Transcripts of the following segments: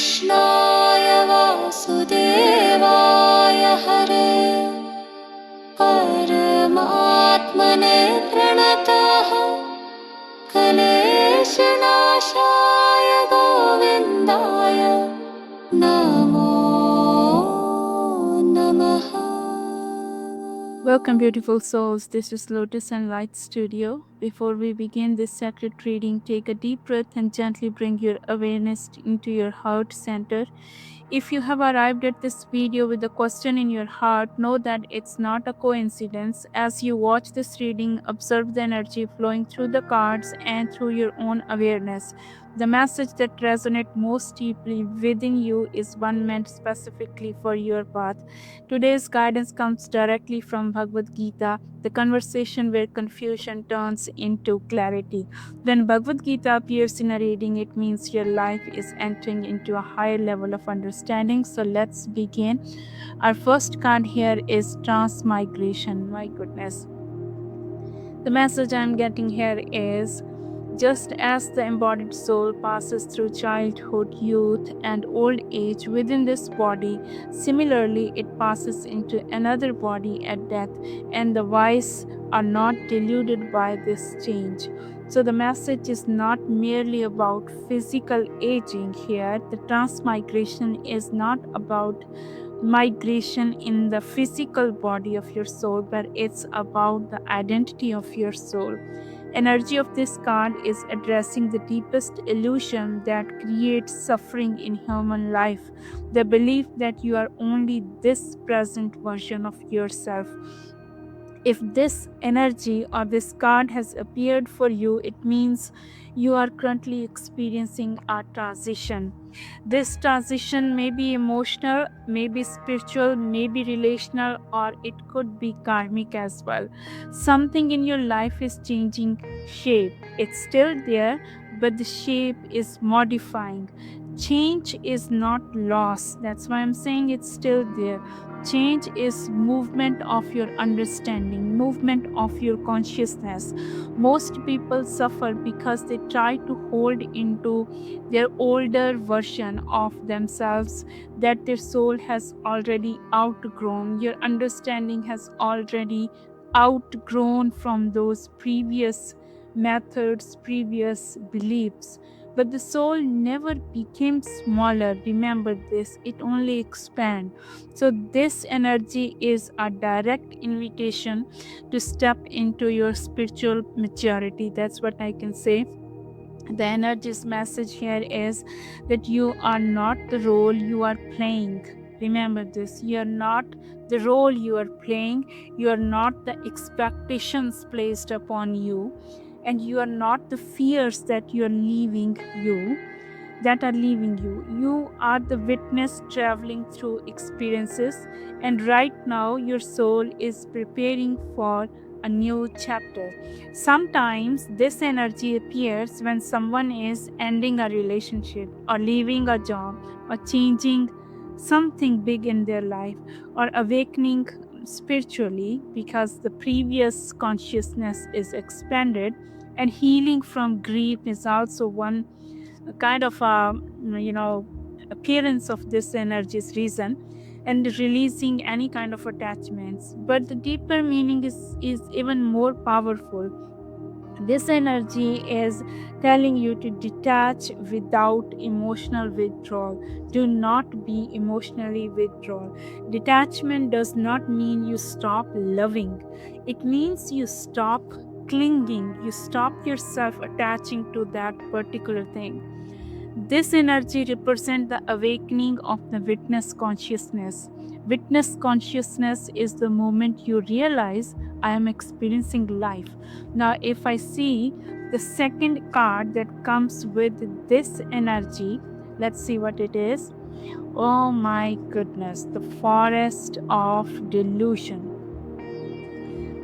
कृष्णाय वासुदेवाय हरे परमात्मने प्रणतः क्लेशनाशाय गोविन्दाय नमो नमः. Welcome, beautiful souls. This is Lotus and Light Studio. Before we begin this sacred reading, take a deep breath and gently bring your awareness into your heart center. If you have arrived at this video with a question in your heart, know that it's not a coincidence. As you watch this reading, observe the energy flowing through the cards and through your own awareness. The message that resonates most deeply within you is one meant specifically for your path. Today's guidance comes directly from Bhagavad Gita, the conversation where confusion turns into clarity. When Bhagavad Gita appears in a reading, it means your life is entering into a higher level of understanding. So let's begin. Our first card here is transmigration. My goodness. The message I'm getting here is just as the embodied soul passes through childhood, youth, and old age within this body, similarly it passes into another body at death, and the wise are not deluded by this change. So the message is not merely about physical aging here. The transmigration is not about migration in the physical body of your soul, but it's about the identity of your soul. Energy of this card is addressing the deepest illusion that creates suffering in human life, the belief that you are only this present version of yourself. If this energy or this card has appeared for you, it means you are currently experiencing a transition. This transition may be emotional, may be spiritual, may be relational, or it could be karmic as well. Something in your life is changing shape. It's still there, but the shape is modifying. Change is not loss. That's why I'm saying it's still there. Change is movement of your understanding, movement of your consciousness. Most people suffer because they try to hold into their older version of themselves that their soul has already outgrown. Your understanding has already outgrown from those previous methods, previous beliefs. But the soul never became smaller. Remember this, it only expands. So this energy is a direct invitation to step into your spiritual maturity. That's what I can say. The energy's message here is that you are not the role you are playing. Remember this, you are not the role you are playing, you are not the expectations placed upon you, and you are not the fears that you are leaving you that are leaving you. You are the witness traveling through experiences, and right now your soul is preparing for a new chapter. Sometimes this energy appears when someone is ending a relationship, or leaving a job, or changing something big in their life, or awakening spiritually because the previous consciousness is expanded. And healing from grief is also one kind of appearance of this energy's reason, and releasing any kind of attachments. But the deeper meaning is even more powerful. This energy is telling you to detach without emotional withdrawal. Do not be emotionally withdrawal. Detachment does not mean you stop loving. It means you stop clinging. You stop yourself attaching to that particular thing. This energy represents the awakening of the witness consciousness. Witness consciousness is the moment you realize I am experiencing life. Now, if I see the second card that comes with this energy, let's see what it is. Oh my goodness, the forest of delusion.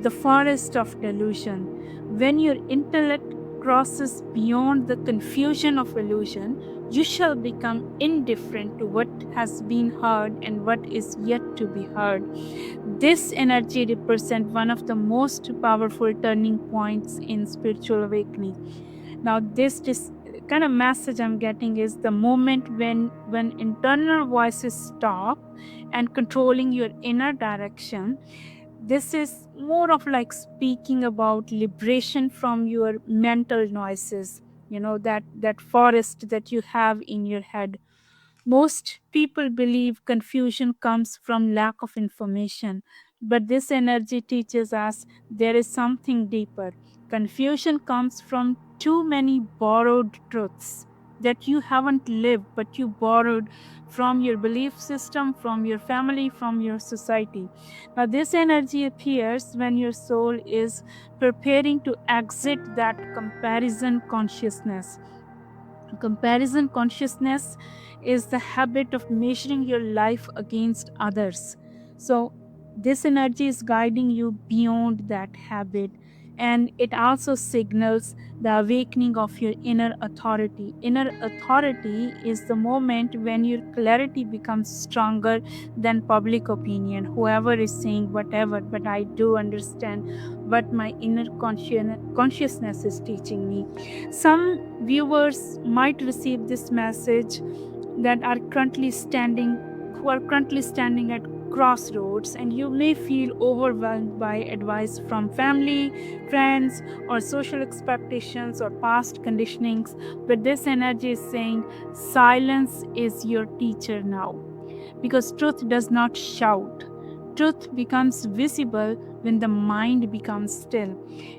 The forest of delusion. When your intellect crosses beyond the confusion of illusion, you shall become indifferent to what has been heard and what is yet to be heard. This energy represents one of the most powerful turning points in spiritual awakening. Now, this kind of message I'm getting is the moment when internal voices stop and controlling your inner direction. This is more of like speaking about liberation from your mental noises, that forest that you have in your head. Most people believe confusion comes from lack of information, but this energy teaches us there is something deeper. Confusion comes from too many borrowed truths that you haven't lived, but you borrowed from your belief system, from your family, from your society. Now, this energy appears when your soul is preparing to exit that comparison consciousness. Comparison consciousness is the habit of measuring your life against others. So, this energy is guiding you beyond that habit, and it also signals the awakening of your inner authority. Inner authority is the moment when your clarity becomes stronger than public opinion. Whoever is saying whatever, but I do understand what my inner consciousness is teaching me. Some viewers might receive this message that are currently standing who are currently standing at crossroads, and you may feel overwhelmed by advice from family, friends, or social expectations or past conditionings. But this energy is saying silence is your teacher now, because truth does not shout. Truth becomes visible when the mind becomes still.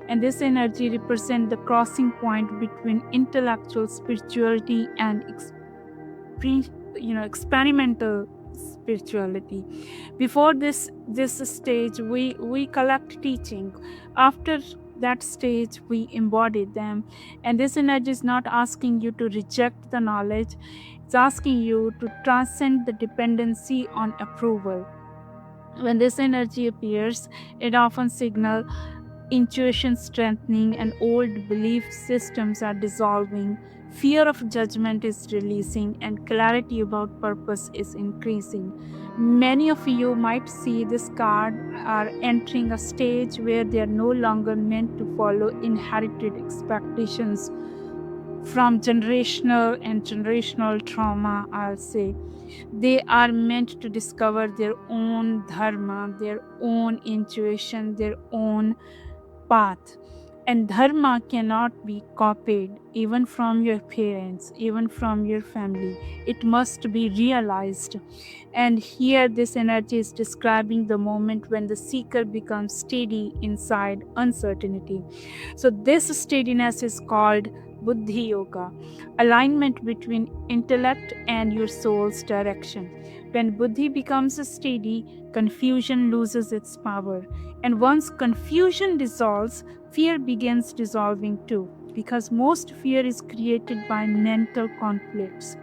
And this energy represents the crossing point between intellectual spirituality and experimental spirituality. Before this stage, we collect teaching. After that stage, we embody them. And this energy is not asking you to reject the knowledge, it's asking you to transcend the dependency on approval. When this energy appears, it often signals intuition strengthening and old belief systems are dissolving, fear of judgment is releasing, and clarity about purpose is increasing. Many of you might see this card are entering a stage where they are no longer meant to follow inherited expectations from generational trauma, I'll say. They are meant to discover their own dharma, their own intuition, their own path. And dharma cannot be copied, even from your parents, even from your family. It must be realized. And here, this energy is describing the moment when the seeker becomes steady inside uncertainty. So, this steadiness is called Buddhi Yoga, alignment between intellect and your soul's direction. When Buddhi becomes steady, confusion loses its power. And once confusion dissolves, fear begins dissolving too, because most fear is created by mental conflicts.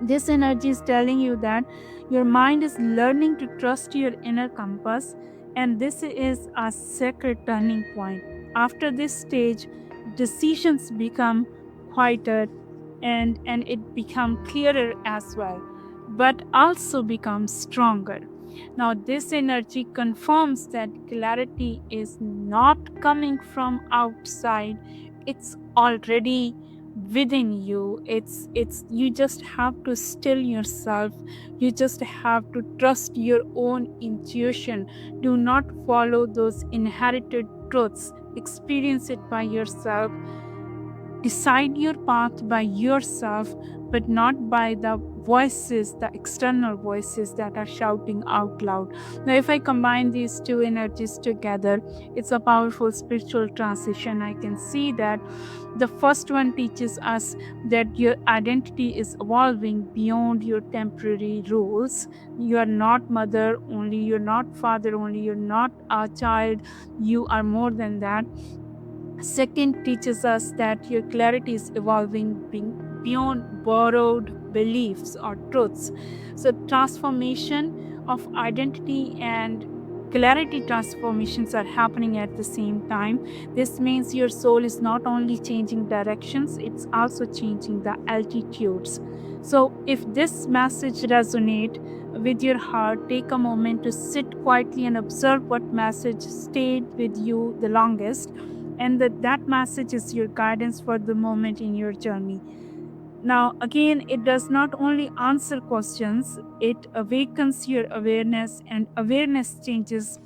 This energy is telling you that your mind is learning to trust your inner compass, and this is a sacred turning point. After this stage, decisions become quieter, and it become clearer as well, but also becomes stronger. Now, this energy confirms that clarity is not coming from outside, it's already within you. It's you just have to still yourself. You just have to trust your own intuition. Do not follow those inherited truths. Experience it by yourself. Decide your path by yourself, but not by the voices, the external voices that are shouting out loud. Now, if I combine these two energies together, it's a powerful spiritual transition. I can see that the first one teaches us that your identity is evolving beyond your temporary roles. You are not mother only, you're not father only, you're not a child, you are more than that. Second teaches us that your clarity is evolving beyond borrowed beliefs or truths. So, transformation of identity and clarity transformations are happening at the same time. This means your soul is not only changing directions, it's also changing the altitudes. So, if this message resonates with your heart, take a moment to sit quietly and observe what message stayed with you the longest. and that message is your guidance for the moment in your journey. Now, again, it does not only answer questions, it awakens your awareness, and awareness changes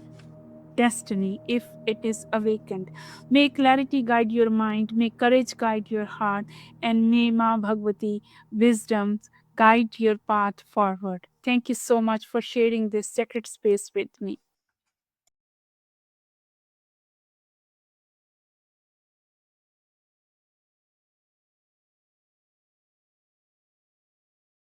destiny if it is awakened. May clarity guide your mind, may courage guide your heart, and may Ma Bhagavati wisdom guide your path forward. Thank you so much for sharing this sacred space with me.